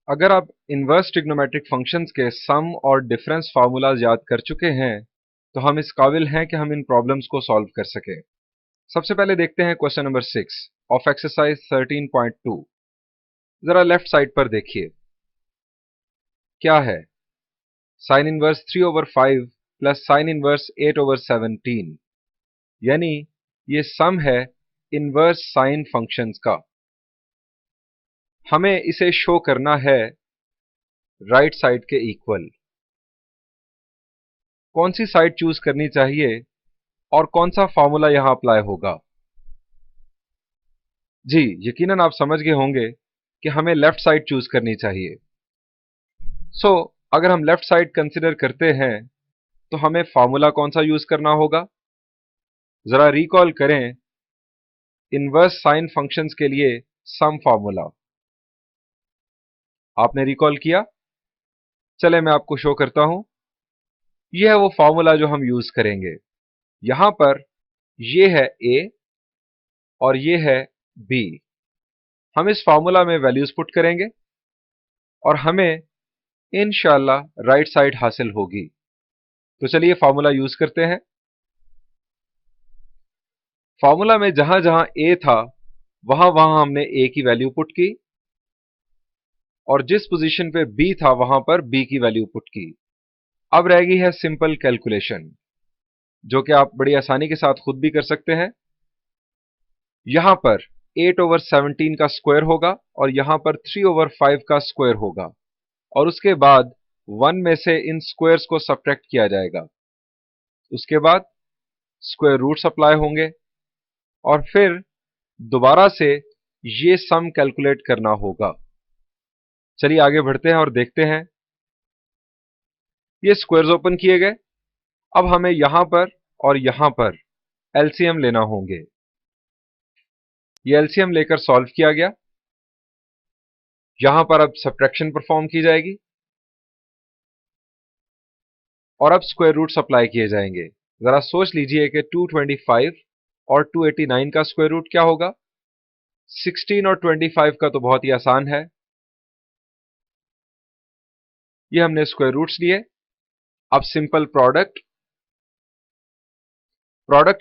अगर आप inverse trigonometric functions के सम और डिफरेंस फार्मूलाज याद कर चुके हैं तो हम इस काबिल हैं कि हम इन प्रॉब्लम्स को सॉल्व कर सकें। सबसे पहले देखते हैं क्वेश्चन नंबर 6 ऑफ एक्सरसाइज 13.2। जरा लेफ्ट साइड पर देखिए क्या है। Sine inverse 3/5 plus sine inverse 8/17, यानी ये सम है इनवर्स साइन फंक्शंस का। हमें इसे शो करना है राइट साइड के इक्वल। कौन सी साइड चूज करनी चाहिए और कौन सा फॉर्मूला यहां अप्लाई होगा? जी, यकीनन आप समझ गए होंगे कि हमें लेफ्ट साइड चूज करनी चाहिए। अगर हम लेफ्ट साइड कंसिडर करते हैं तो हमें फॉर्मूला कौन सा यूज करना होगा? जरा रिकॉल करें इनवर्स साइन फंक्शंस के लिए सम फॉर्मूला। आपने रिकॉल किया? चले मैं आपको शो करता हूं। यह है वो फॉर्मूला जो हम यूज करेंगे। यहां पर ये है ए और ये है बी। हम इस फॉर्मूला में वैल्यूज पुट करेंगे और हमें इंशाल्लाह राइट साइड हासिल होगी। तो चलिए फॉर्मूला यूज करते हैं। फॉर्मूला में जहां जहां ए था वहां वहां हमने ए की वैल्यू पुट की और जिस पोजीशन पे बी था वहां पर बी की वैल्यू पुट की। अब रह गई है सिंपल कैलकुलेशन, जो कि आप बड़ी आसानी के साथ खुद भी कर सकते हैं। यहां पर 8/17 का स्क्वायर होगा और यहां पर 3/5 का स्क्वायर होगा और उसके बाद 1 में से इन स्क्वायर्स को सब्ट्रैक्ट किया जाएगा। उसके बाद स्क्वायर रूट्स अप्लाई होंगे और फिर दोबारा से ये सम कैलकुलेट करना होगा। चलिए आगे बढ़ते हैं और देखते हैं। ये स्क्वायर्स ओपन किए गए। अब हमें यहां पर और यहां पर एलसीएम लेना होंगे। ये एलसीएम लेकर सॉल्व किया गया। यहां पर अब सब्ट्रैक्शन परफॉर्म की जाएगी और अब स्क्वायर रूट्स अप्लाई किए जाएंगे। जरा सोच लीजिए कि 225 और 289 का स्क्वायर रूट क्या होगा? 16 और 25 का तो बहुत ही आसान है। ये हमने स्क्वायर रूट्स लिए। अब सिंपल प्रोडक्ट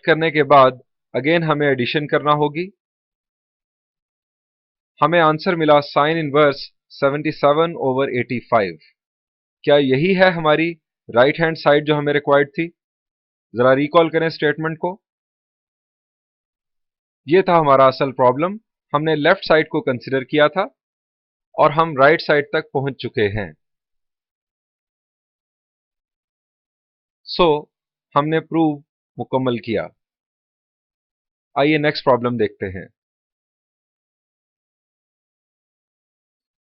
करने के बाद अगेन हमें एडिशन करना होगी। हमें आंसर मिला साइन इनवर्स 77/85। क्या यही है हमारी राइट हैंड साइड जो हमें रिक्वायर्ड थी? जरा रिकॉल करें स्टेटमेंट को। यह था हमारा असल प्रॉब्लम। हमने लेफ्ट साइड को कंसिडर किया था और हम राइट साइड तक पहुंच चुके हैं। हमने प्रूव मुकम्मल किया। आइए नेक्स्ट प्रॉब्लम देखते हैं।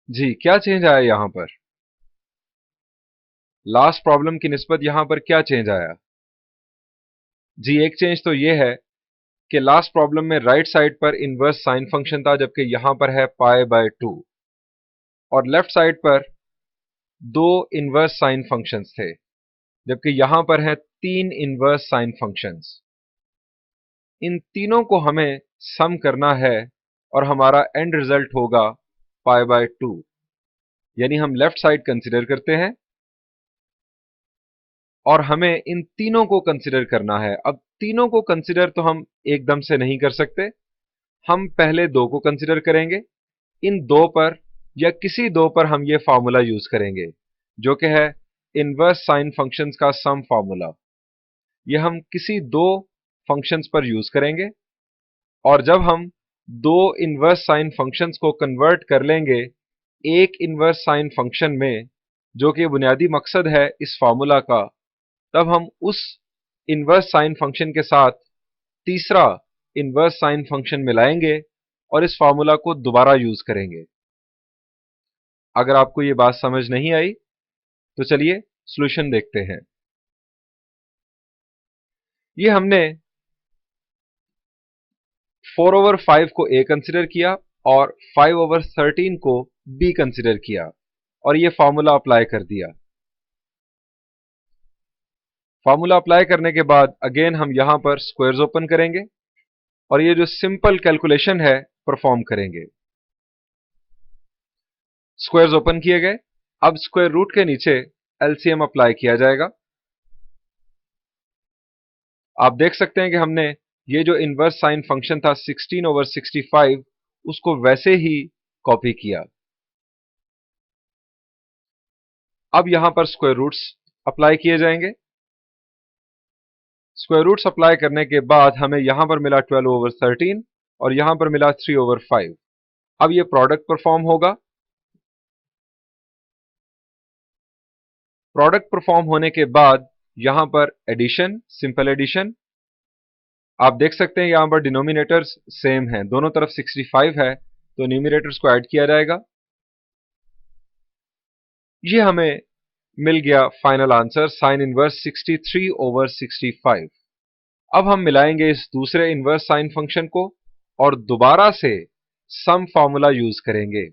जी, क्या चेंज आया यहां पर? लास्ट प्रॉब्लम की निस्बत यहां पर क्या चेंज आया? जी, एक चेंज तो यह है कि लास्ट प्रॉब्लम में राइट साइड पर इनवर्स साइन फंक्शन था, जबकि यहां पर है π/2 और लेफ्ट साइड पर दो इनवर्स साइन फंक्शंस थे, जबकि यहां पर है तीन इनवर्स साइन फंक्शंस। इन तीनों को हमें सम करना है और हमारा एंड रिजल्ट होगा π/2। यानी हम लेफ्ट साइड कंसिडर करते हैं और हमें इन तीनों को कंसिडर करना है। अब तीनों को कंसिडर तो हम एकदम से नहीं कर सकते। हम पहले दो को कंसिडर करेंगे। इन दो पर या किसी दो पर हम ये फार्मूला यूज करेंगे जो कि है इनवर्स साइन फंक्शंस का सम फार्मूला। ये हम किसी दो फंक्शंस पर यूज करेंगे और जब हम दो इनवर्स साइन फंक्शंस को कन्वर्ट कर लेंगे एक इनवर्स साइन फंक्शन में, जो कि बुनियादी मकसद है इस फार्मूला का, तब हम उस इनवर्स साइन फंक्शन के साथ तीसरा इनवर्स साइन फंक्शन मिलाएंगे और इस फार्मूला को दोबारा यूज करेंगे। अगर आपको ये बात समझ नहीं आई तो चलिए सॉल्यूशन देखते हैं। ये हमने 4/5 को ए कंसिडर किया और 5/13 को बी कंसिडर किया और ये फार्मूला अप्लाई कर दिया। फार्मूला अप्लाई करने के बाद अगेन हम यहां पर स्क्वायर्स ओपन करेंगे और ये जो सिंपल कैलकुलेशन है परफॉर्म करेंगे। स्क्वायर्स ओपन किए गए। अब स्क्वायर रूट के नीचे एलसीएम अप्लाई किया जाएगा। आप देख सकते हैं कि हमने ये जो इनवर्स साइन फंक्शन था 16/65 उसको वैसे ही कॉपी किया। अब यहां पर स्क्वायर रूट्स अप्लाई किए जाएंगे। स्क्वायर रूट्स अप्लाई करने के बाद हमें यहां पर मिला 12/13 और यहां पर मिला 3/5। अब ये प्रोडक्ट परफॉर्म होगा। प्रोडक्ट परफॉर्म होने के बाद यहां पर एडिशन, सिंपल एडिशन, आप देख सकते हैं यहां पर डिनोमिनेटर्स सेम हैं, दोनों तरफ 65 है तो न्यूमिनेटर्स को ऐड किया जाएगा। ये हमें मिल गया फाइनल आंसर साइन इनवर्स 63/65। अब हम मिलाएंगे इस दूसरे इनवर्स साइन फंक्शन को और दोबारा से सम फॉर्मूला यूज करेंगे।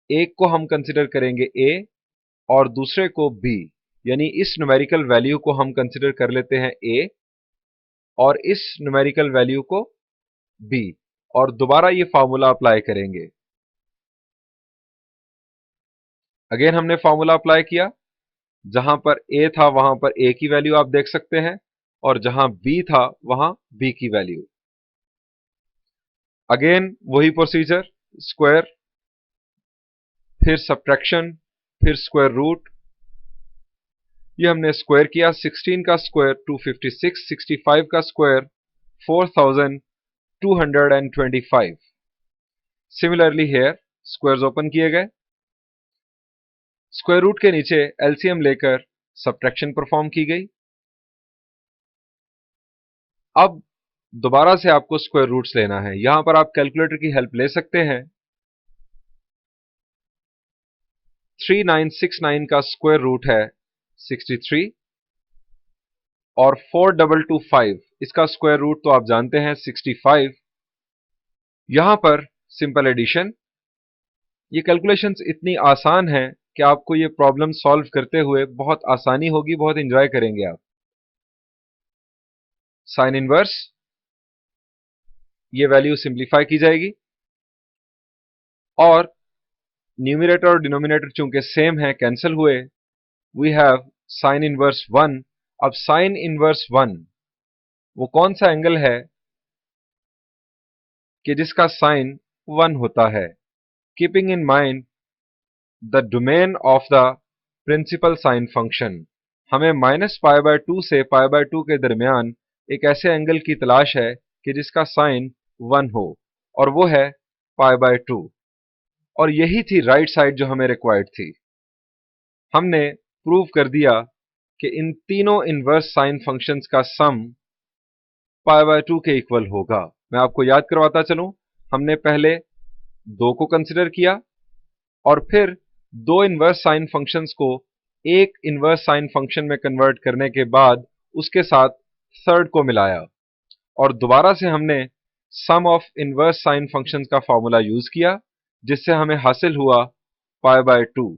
एक को हम कंसिडर करेंगे ए और दूसरे को बी, यानी इस न्यूमेरिकल वैल्यू को हम कंसिडर कर लेते हैं ए और इस न्यूमेरिकल वैल्यू को बी, और दोबारा ये फॉर्मूला अप्लाई करेंगे। अगेन हमने फॉर्मूला अप्लाई किया। जहां पर ए था वहां पर ए की वैल्यू आप देख सकते हैं और जहां बी था वहां बी की वैल्यू। अगेन वही प्रोसीजर, स्क्वायर, फिर सब्ट्रैक्शन, फिर स्क्वायर रूट। ये हमने स्क्वायर किया। 16 का स्क्वायर 256, 65 का square 4225। Similarly here squares open किए गए। स्क्वायर रूट के नीचे एलसीएम लेकर सब्ट्रैक्शन परफॉर्म की गई। अब दोबारा से आपको स्क्वायर रूट्स लेना है। यहां पर आप कैलकुलेटर की हेल्प ले सकते हैं। 3969 का स्क्वायर रूट है 63 और 4225 इसका स्क्वायर रूट तो आप जानते हैं 65। यहां पर सिंपल एडिशन। ये कैलकुलेशंस इतनी आसान है कि आपको ये प्रॉब्लम सॉल्व करते हुए बहुत आसानी होगी, बहुत एंजॉय करेंगे आप। साइन इनवर्स, ये वैल्यू सिंप्लीफाई की जाएगी और न्यूमरेटर और डिनोमिनेटर चूंकि सेम है कैंसिल हुए। We have sine inverse 1। अब साइन इनवर्स 1 वो कौन सा एंगल है कि जिसका साइन 1 होता है। Keeping in mind the domain of the principal sine function, हमें -π/2 से π/2 के दरमियान एक ऐसे एंगल की तलाश है कि जिसका साइन 1 हो और वो है π/2, और यही थी राइट साइड जो हमें रिक्वायर्ड थी। हमने प्रूव कर दिया कि इन तीनों इनवर्स साइन फंक्शंस का सम π/2 के इक्वल होगा। मैं आपको याद करवाता चलूं, हमने पहले 2 को कंसिडर किया और फिर दो इनवर्स साइन फंक्शंस को एक इनवर्स साइन फंक्शन में कन्वर्ट करने के बाद उसके साथ थर्ड को मिलाया और दोबारा से हमने सम ऑफ इनवर्स साइन फंक्शंस का फॉर्मूला यूज किया जिससे हमें हासिल हुआ π/2।